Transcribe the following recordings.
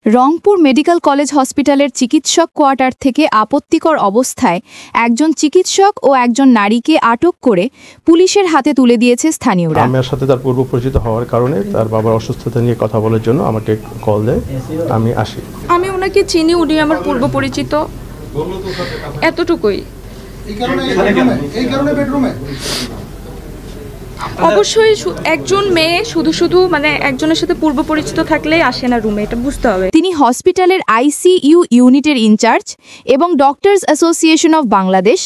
Rangpur medical college হসপিটালের চিকিৎসক quarter থেকে আপত্তিকর অবস্থায় একজন চিকিৎসক ও একজন নারীকে আটক করে পুলিশের হাতে তুলে দিয়েছে স্থানীয়রা। আমার সাথে তার পূর্ব পরিচিত হওয়ার কারণে তার বাবার অসুস্থতা নিয়ে কথা বলার জন্য আমাকে কল দেয়, আমি আসি। আমি ওনাকে চিনি, উনি আমার পূর্ব পরিচিত, এতটুকুই। অবশ্যই একজন মেয়ে শুধু একজনের সাথে পূর্ব পরিচিত থাকলেই আসে না রুমে, এটা বুঝতে হবে। তিনি হসপিটালের আইসিইউ ইউনিটের ইনচার্জ এবং ডক্টরস অ্যাসোসিয়েশন অফ বাংলাদেশ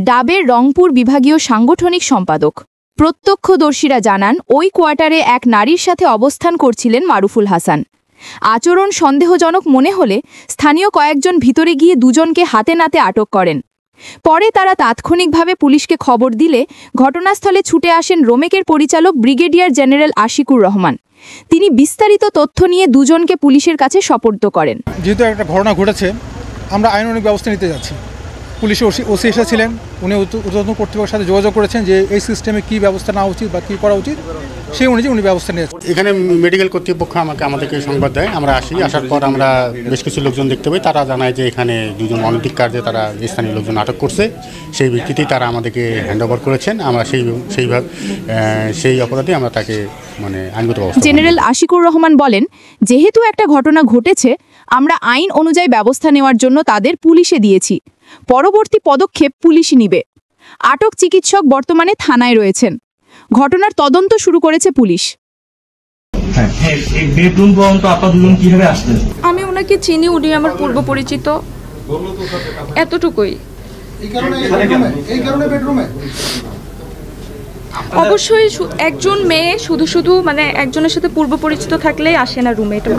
ডাবের রংপুর বিভাগীয় সাংগঠনিক সম্পাদক। প্রত্যক্ষদর্শীরা জানান ওই কোয়ার্টারে এক নারীর সাথে অবস্থান করছিলেন মারুফুল হাসান। আচরণ সন্দেহজনক মনে হলে স্থানীয় কয়েকজন ভিতরে গিয়ে দুজনকে হাতে নাতে আটক করেন। পরে তারা তাৎক্ষণিকভাবে পুলিশকে খবর দিলে ঘটনাস্থলে ছুটে আসেন রোমেকের পরিচালক ব্রিগেডিয়ার জেনারেল আশিকুর রহমান। তিনি বিস্তারিত তথ্য নিয়ে দুজনকে পুলিশের কাছে সোপর্দ করেন। যেহেতু একটা ঘটনা ঘটেছে, আমরা আইনানুগ ব্যবস্থা নিতে যাচ্ছি। পুলিশ ওসি এসেছিলেন, উনি ঊর্ধ্বতন কর্তৃপক্ষের সাথে যোগাযোগ করেছেন যে এই সিস্টেমে কী ব্যবস্থা নেওয়া উচিত বা কী করা উচিত, সেই অনুযায়ী উনি ব্যবস্থা নিয়েছেন। এখানে মেডিকেল কর্তৃপক্ষ আমাদেরকে সংবাদ দেয়, আমরা আসি। আসার পর আমরা বেশ কিছু লোকজন দেখতে পাই, তারা জানায় যে এখানে দুজন অনৈতিক কার্যে তারা স্থানীয় লোকজন আটক করছে। সেই ভিত্তিতেই তারা আমাদেরকে হ্যান্ড ওভার করেছেন। আমরা সেই অপরাধে আমরা তাকে আইনগত ব্যবস্থা। জেনারেল আশিকুর রহমান বলেন, যেহেতু একটা ঘটনা ঘটেছে, আমরা আইন অনুযায়ী ব্যবস্থা নেওয়ার জন্য তাদের পুলিশে দিয়েছি। পরবর্তী পদক্ষেপ পুলিশই নিবে। আটক চিকিৎসক বর্তমানে থানায় রয়েছেন। ঘটনার তদন্ত শুরু করেছে পুলিশ। আমি ওনাকে চিনি, উনি আমার পূর্ব পরিচিত, এতটুকুই। অবশ্যই একজন মেয়ে শুধু একজনের সাথে পূর্ব পরিচিত থাকলেই আসে না রুমে, এটা